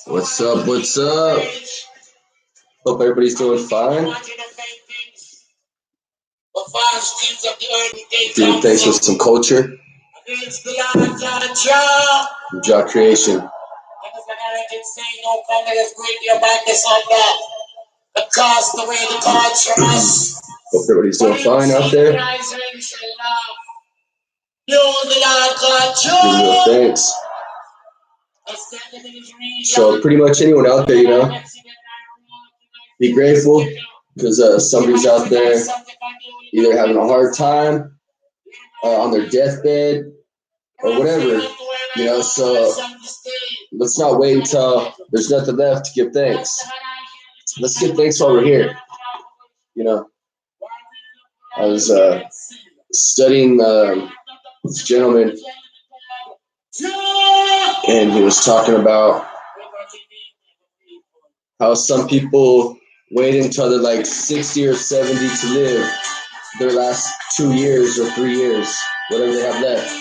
What's up? What's up? Hope everybody's doing fine. Doing things with some culture. Jaw creation. Hope everybody's doing fine out there. Thanks. So pretty much anyone out there, be grateful because somebody's out there either having a hard time on their deathbed or whatever, so let's not wait until there's nothing left to give thanks. Let's give thanks while we're here. I was studying this gentleman, and he was talking about how some people wait until they're like 60 or 70 to live their last 2 years or 3 years, whatever they have left.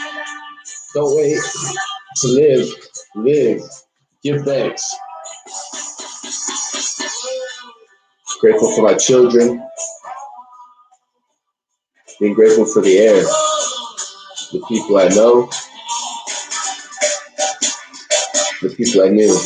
Don't wait to live. Give thanks. Grateful for my children. Being grateful for the air, the people I know, the people I knew,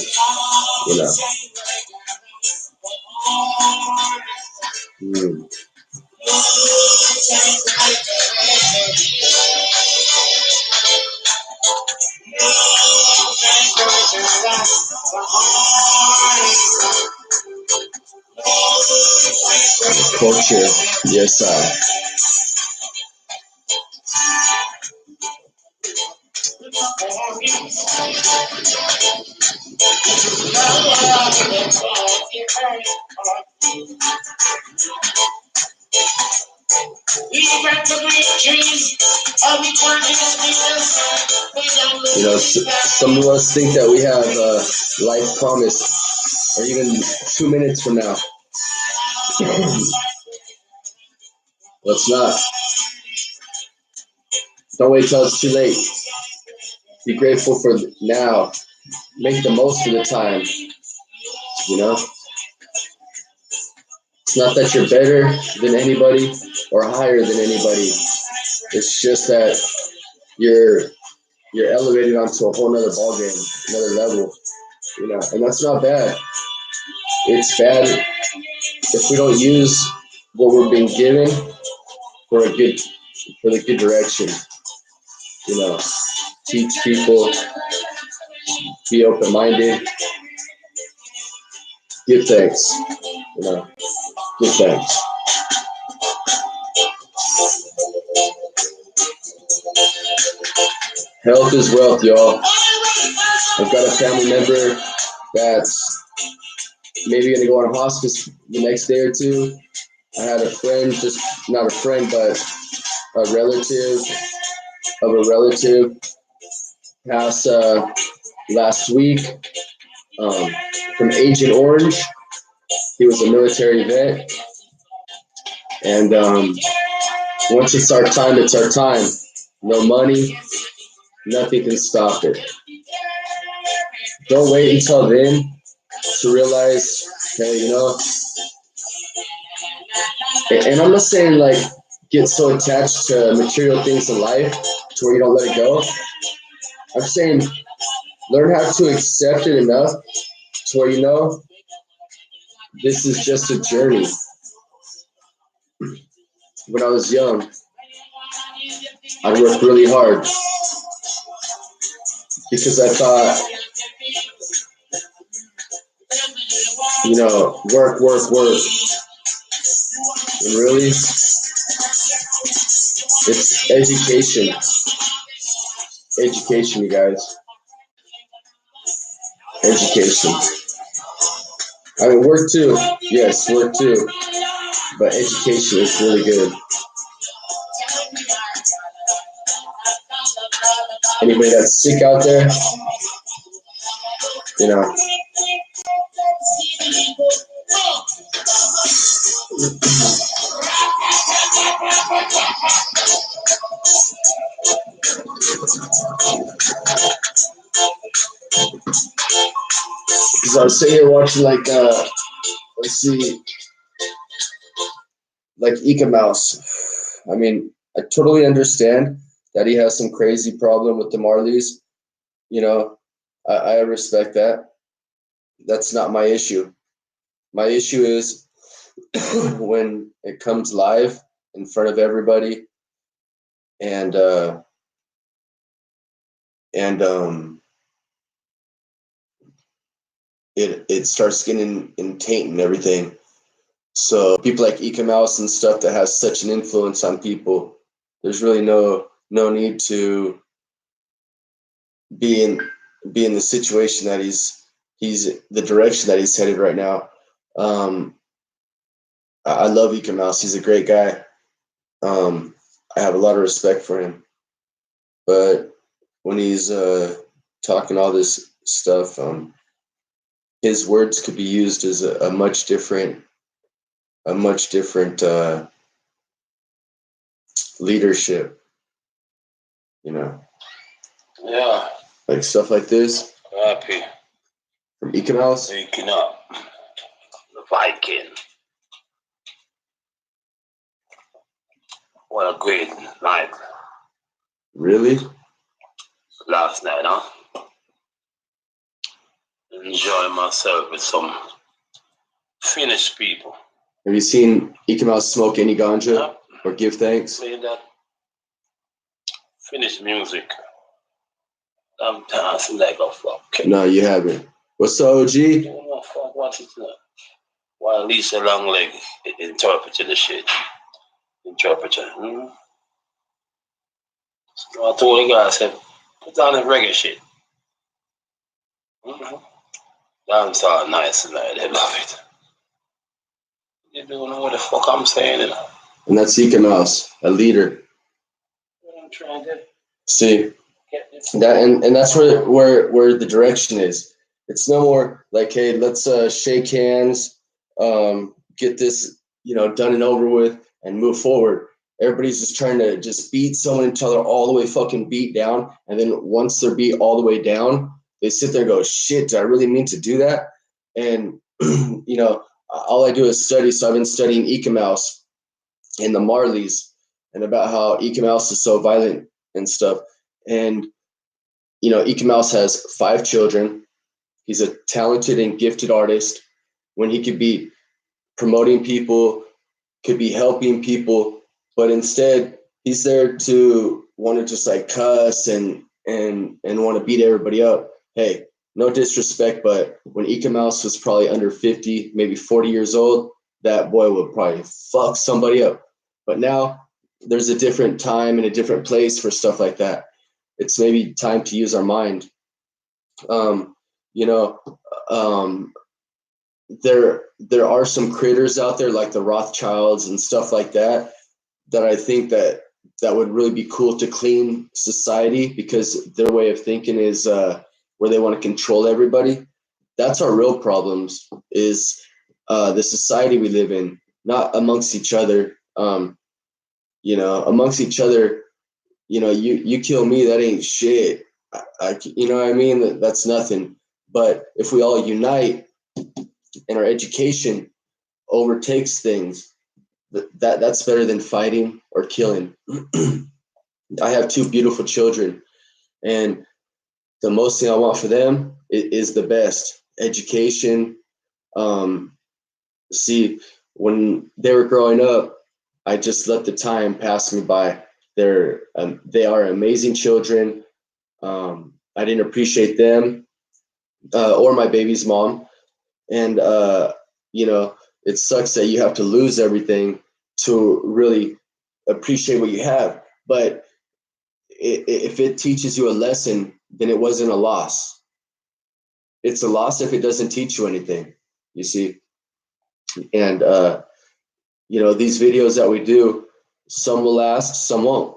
Culture, yes, some of us think that we have life promised, or even 2 minutes from now. Let's not. Don't wait till it's too late. Be grateful for now. Make the most of the time. It's not that you're better than anybody or higher than anybody. It's just that you're elevated onto a whole nother ballgame, another level, and that's not bad. It's bad if we don't use what we're being given for the good direction. Teach people, be open-minded, give thanks. Give thanks. Health is wealth, y'all. I've got a family member that's maybe going to go on hospice the next day or two. I had a friend, just not a friend, but a relative of a relative pass last week from Agent Orange. He was a military vet. And once it's our time, it's our time. No money, nothing can stop it. Don't wait until then to realize, hey, and I'm not saying like get so attached to material things in life to where you don't let it go. I'm saying learn how to accept it enough to where this is just a journey. When I was young, I worked really hard because I thought, work. And really, it's education. Education, you guys. Education. I mean, work too. Yes, work too. But education is really good. Anybody that's sick out there, because So I was sitting here watching like let's see, like Eek-A-Mouse. I mean, I totally understand that he has some crazy problem with the Marleys. You know, I respect that. That's not my issue. My issue is when it comes live in front of everybody and it starts getting in taint and everything. So people like Eek-A-Mouse and stuff that has such an influence on people, there's really no need to be in the situation that he's the direction that he's headed right now. I love Eek-A-Mouse. He's a great guy. I have a lot of respect for him. But when he's talking all this stuff, his words could be used as a much different leadership. You know. Yeah. Like stuff like this. Happy. From Eek-A-Mouse. Waking up. The Viking. What a great night. Really? Last night, huh? Enjoying myself with some Finnish people. Have you seen Eek-A-Mouse smoke any ganja Yep. or give thanks? Play that Finnish music. I'm dancing like a fuck. No, you haven't. What's the OG? What's it now? While Lisa Longleg interpreted the shit. Interpreter. Mm-hmm. So I told the guy, I said, put on the reggae shit. Mm-hmm. Dance all nice and they love it. You don't know what the fuck I'm saying, you know? And that's Eek-A-Mouse, a leader. What I'm trying to See that, and that's where the direction is. It's no more like, hey, let's shake hands, get this done and over with, and move forward. Everybody's just trying to just beat someone until they're all the way fucking beat down, and then once they're beat all the way down, they sit there and go, shit, did I really mean to do that? And all I do is study. So I've been studying Eek-A-Mouse and the Marleys, and about how Eek-A-Mouse is so violent and stuff. And Eek-A-Mouse has 5 children. He's a talented and gifted artist. When he could be promoting people, could be helping people, but instead he's there to want to just like cuss and want to beat everybody up. Hey, no disrespect, but when Eek-A-Mouse was probably under 50, maybe 40 years old, that boy would probably fuck somebody up. But now there's a different time and a different place for stuff like that. It's maybe time to use our mind. There are some critters out there like the Rothschilds and stuff like that I think that would really be cool to clean society, because their way of thinking is where they want to control everybody. That's our real problems, is the society we live in, not amongst each other. Amongst each other, you kill me, that ain't shit. You know what I mean? That's nothing. But if we all unite and our education overtakes things, that's better than fighting or killing. I have 2 beautiful children, and the most thing I want for them is the best education. See, when they were growing up, I just let the time pass me by. They are amazing children. I didn't appreciate them or my baby's mom, and it sucks that you have to lose everything to really appreciate what you have. But if it teaches you a lesson, then it wasn't a loss. It's a loss if it doesn't teach you anything, you see. And these videos that we do, some will last, some won't.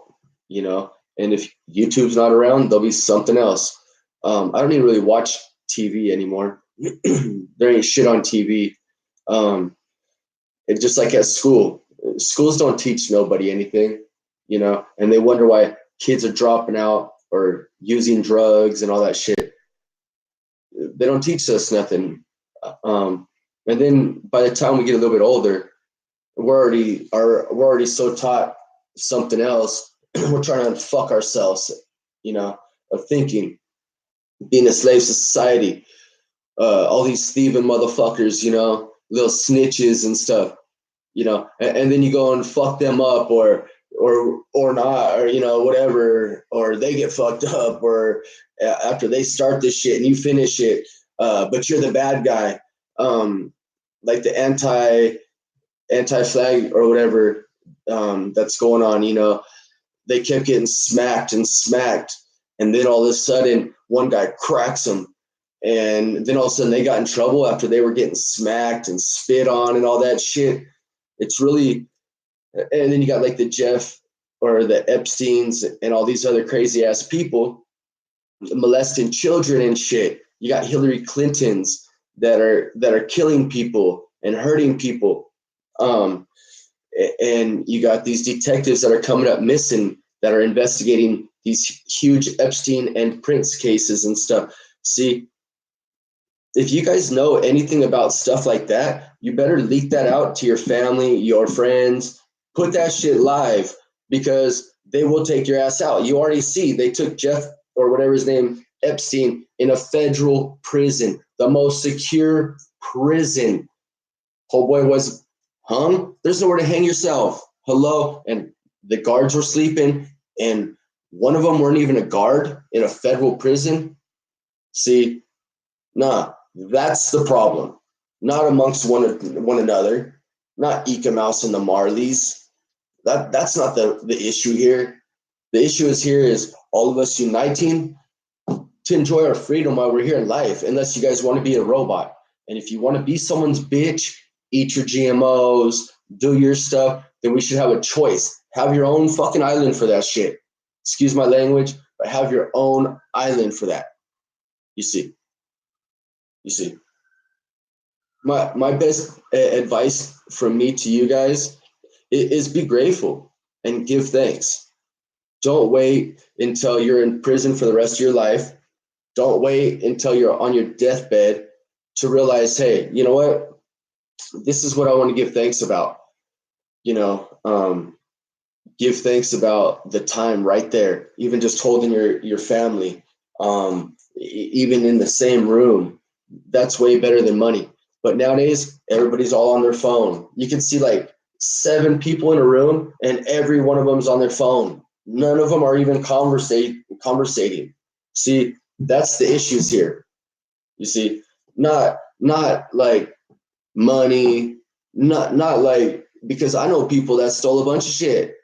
And if YouTube's not around, there'll be something else. I don't even really watch TV anymore. There ain't shit on TV. It's just like at schools don't teach nobody anything, and they wonder why kids are dropping out or using drugs and all that shit. They don't teach us nothing. And then by the time we get a little bit older, we're already so taught something else. We're trying to fuck ourselves, of thinking, being a slave to society. All these thieving motherfuckers, little snitches and stuff, and then you go and fuck them up, or not, or whatever, or they get fucked up, or after they start this shit and you finish it, but you're the bad guy, like the anti flag or whatever, that's going on. They kept getting smacked and smacked, and then all of a sudden one guy cracks them, and then all of a sudden they got in trouble after they were getting smacked and spit on and all that shit. It's really, and then you got like the Jeff or the Epsteins and all these other crazy ass people molesting children and shit. You got Hillary Clintons that are killing people and hurting people. And you got these detectives that are coming up missing that are investigating these huge Epstein and Prince cases and stuff. See, if you guys know anything about stuff like that, you better leak that out to your family, your friends, put that shit live, because they will take your ass out. You already see they took Jeff or whatever his name, Epstein, in a federal prison, the most secure prison. Whole boy was hung. There's nowhere to hang yourself. Hello. And the guards were sleeping, and one of them weren't even a guard in a federal prison. See, nah, that's the problem. Not amongst one another. Not Ika Mouse and the Marleys. That's not the issue here. The issue is all of us uniting to enjoy our freedom while we're here in life, unless you guys want to be a robot. And if you want to be someone's bitch, eat your GMOs, do your stuff, then we should have a choice. Have your own fucking island for that shit. Excuse my language, but have your own island for that. You see. My best advice from me to you guys is be grateful and give thanks. Don't wait until you're in prison for the rest of your life. Don't wait until you're on your deathbed to realize, hey, you know what? This is what I want to give thanks about. Give thanks about the time right there, even just holding your family, even in the same room. That's way better than money. But nowadays, everybody's all on their phone. You can see like 7 people in a room, and every one of them's on their phone. None of them are even conversating. See, that's the issues here. You see, not like money, not like, because I know people that stole a bunch of shit.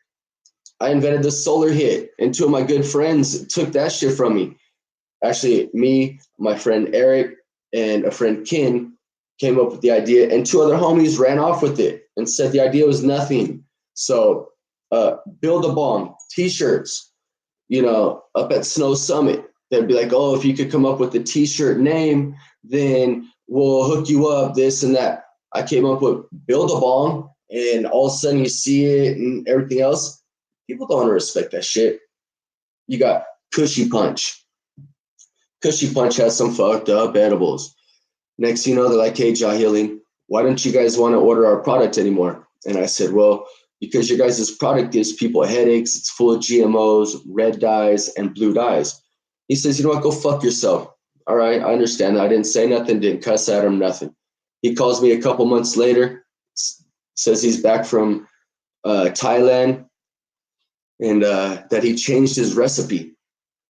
I invented the solar hit, and 2 of my good friends took that shit from me. Actually, me, my friend Eric, and a friend Ken came up with the idea, and 2 other homies ran off with it and said the idea was nothing. So, Build a Bomb t-shirts, up at Snow Summit. They'd be like, oh, if you could come up with the t-shirt name, then we'll hook you up, this and that. I came up with Build a Bomb, and all of a sudden you see it and everything else. People don't respect that shit. You got Cushy Punch. Cushy Punch has some fucked up edibles. Next thing you know, they're like, hey, Jahilim, why don't you guys want to order our product anymore? And I said, well, because your guys' product gives people headaches. It's full of GMOs, red dyes, and blue dyes. He says, you know what, go fuck yourself. All right, I understand that. I didn't say nothing, didn't cuss at him, nothing. He calls me a couple months later, says he's back from Thailand, and that he changed his recipe.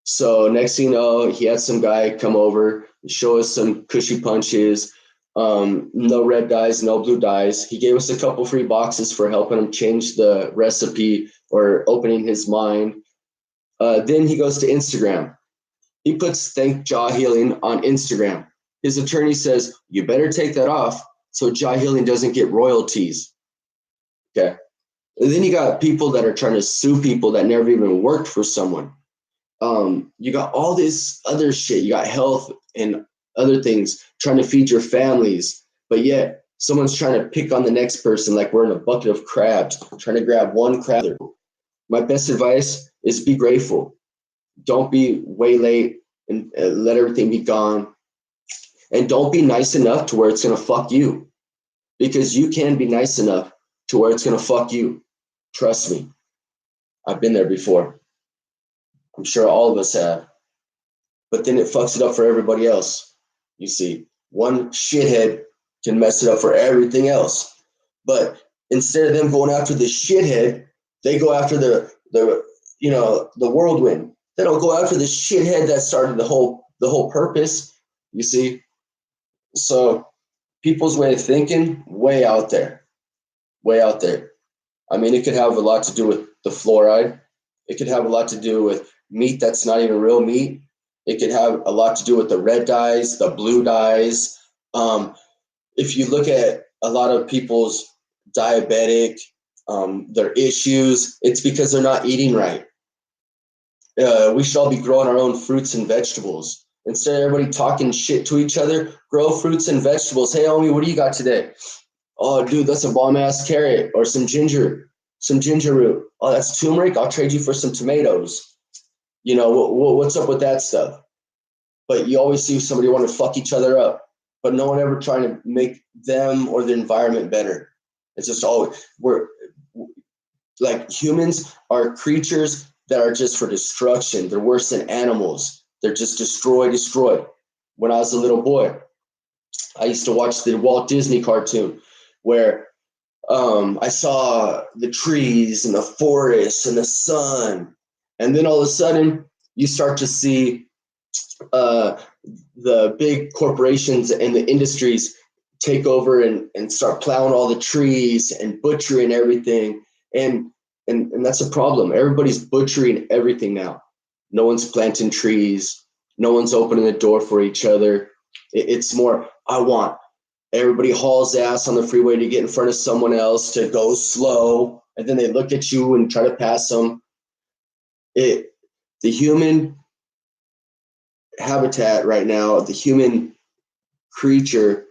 So next thing you know, he had some guy come over, show us some Cushy Punches, no red dyes, no blue dyes. He gave us a couple free boxes for helping him change the recipe or opening his mind. Then he goes to Instagram. He puts Thank Jahilim on Instagram. His attorney says, you better take that off so Jahilim doesn't get royalties. Okay. And then you got people that are trying to sue people that never even worked for someone. You got all this other shit. You got health and other things trying to feed your families, but yet someone's trying to pick on the next person like we're in a bucket of crabs, trying to grab one crab. My best advice is be grateful. Don't be way late and let everything be gone. And don't be nice enough to where it's going to fuck you, because you can be nice enough to where it's going to fuck you. Trust me. I've been there before. I'm sure all of us have. But then it fucks it up for everybody else. You see, one shithead can mess it up for everything else. But instead of them going after the shithead, they go after the whirlwind. They don't go after the shithead that started the whole purpose. You see, so people's way of thinking, way out there, way out there. I mean, it could have a lot to do with the fluoride. It could have a lot to do with meat that's not even real meat. It could have a lot to do with the red dyes, the blue dyes. If you look at a lot of people's diabetic, their issues, it's because they're not eating right. We should all be growing our own fruits and vegetables. Instead of everybody talking shit to each other, grow fruits and vegetables. Hey, homie, what do you got today? Oh, dude, that's a bomb-ass carrot, or some ginger root. Oh, that's turmeric? I'll trade you for some tomatoes. You know, what's up with that stuff? But you always see somebody want to fuck each other up, but no one ever trying to make them or the environment better. It's just we're like, humans are creatures that are just for destruction. They're worse than animals. They're just destroy. When I was a little boy, I used to watch the Walt Disney cartoon where I saw the trees and the forests and the sun. And then all of a sudden, you start to see the big corporations and the industries take over and start plowing all the trees and butchering everything. And that's a problem. Everybody's butchering everything now. No one's planting trees. No one's opening the door for each other. It's more, I want. Everybody hauls ass on the freeway to get in front of someone else, to go slow, and then they look at you and try to pass them. The human habitat right now, the human creature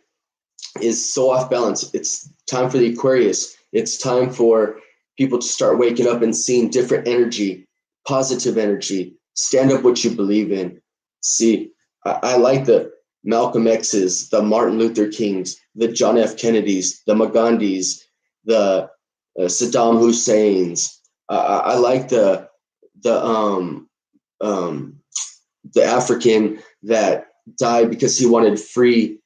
is so off balance. It's time for the Aquarius. It's time for people to start waking up and seeing different energy, positive energy. Stand up what you believe in. See, I like the Malcolm X's, the Martin Luther Kings, the John F. Kennedys, the Gandhis, the Saddam Husseins. I like the African that died because he wanted free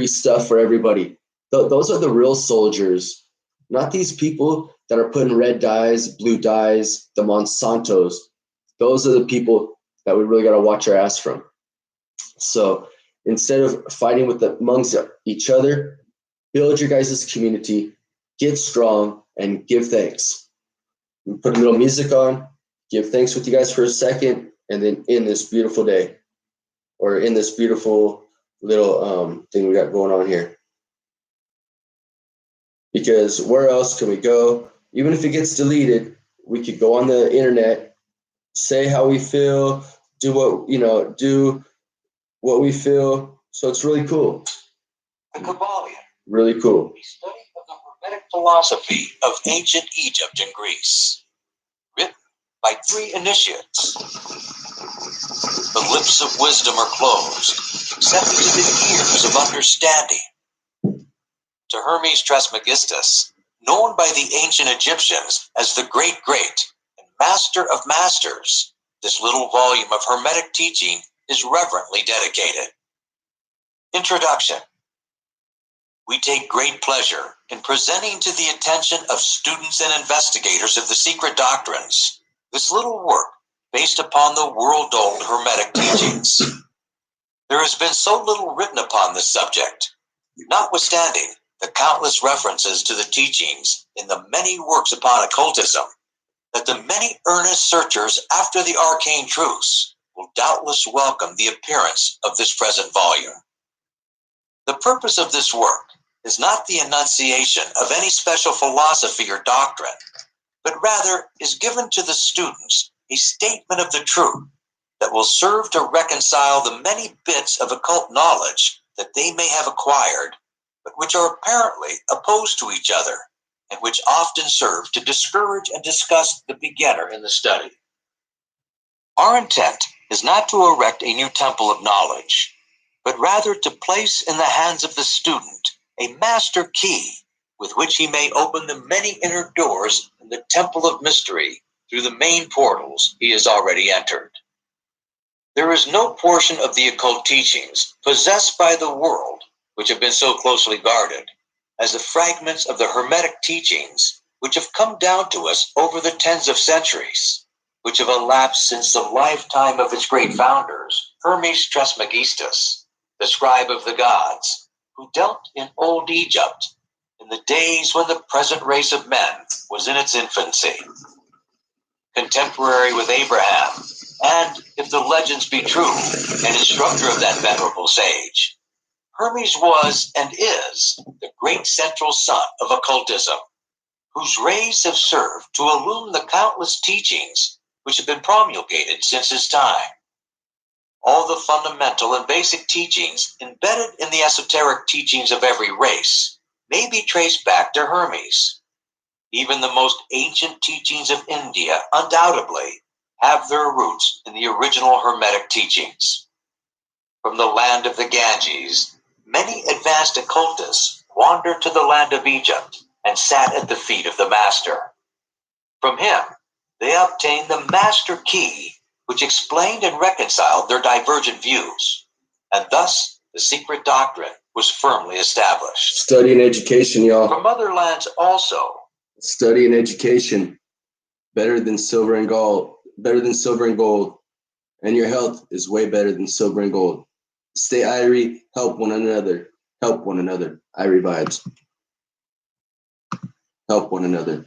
stuff for everybody. Those are the real soldiers, not these people that are putting red dyes, blue dyes, the Monsantos. Those are the people that we really got to watch our ass from. So instead of fighting amongst each other, build your guys' community, get strong, and give thanks. We put a little music on, give thanks with you guys for a second, and then end this beautiful day, or in this beautiful little thing we got going on here. Because where else can we go? Even if it gets deleted, we could go on the internet, say how we feel, do what we feel. So it's really cool. The Kabbalion. Really cool. A study of the Hermetic philosophy of ancient Egypt and Greece. Written by 3 initiates. The lips of wisdom are closed, except to the ears of understanding. To Hermes Trismegistus, known by the ancient Egyptians as the Great and Master of Masters, this little volume of Hermetic teaching is reverently dedicated. Introduction. We take great pleasure in presenting to the attention of students and investigators of the secret doctrines this little work based upon the world-old Hermetic teachings. There has been so little written upon this subject, notwithstanding the countless references to the teachings in the many works upon occultism, that the many earnest searchers after the arcane truths will doubtless welcome the appearance of this present volume. The purpose of this work is not the enunciation of any special philosophy or doctrine, but rather is given to the students a statement of the truth that will serve to reconcile the many bits of occult knowledge that they may have acquired, but which are apparently opposed to each other, and which often serve to discourage and disgust the beginner in the study. Our intent is not to erect a new temple of knowledge, but rather to place in the hands of the student a master key with which he may open the many inner doors in the temple of mystery through the main portals he has already entered. There is no portion of the occult teachings possessed by the world which have been so closely guarded as the fragments of the Hermetic teachings which have come down to us over the tens of centuries, which have elapsed since the lifetime of its great founders, Hermes Trismegistus, the scribe of the gods, who dealt in old Egypt in the days when the present race of men was in its infancy. Contemporary with Abraham, and, if the legends be true, an instructor of that venerable sage, Hermes was and is the great central sun of occultism, whose rays have served to illumine the countless teachings which have been promulgated since his time. All the fundamental and basic teachings embedded in the esoteric teachings of every race may be traced back to Hermes. Even the most ancient teachings of India undoubtedly have their roots in the original Hermetic teachings. From the land of the Ganges, many advanced occultists wandered to the land of Egypt and sat at the feet of the master. From him, they obtained the master key, which explained and reconciled their divergent views, and thus the secret doctrine was firmly established. Study and education, y'all. From other lands also. Study and education. Better than silver and gold. Better than silver and gold. And your health is way better than silver and gold. Stay Irie. Help one another. Help one another. Irie vibes. Help one another.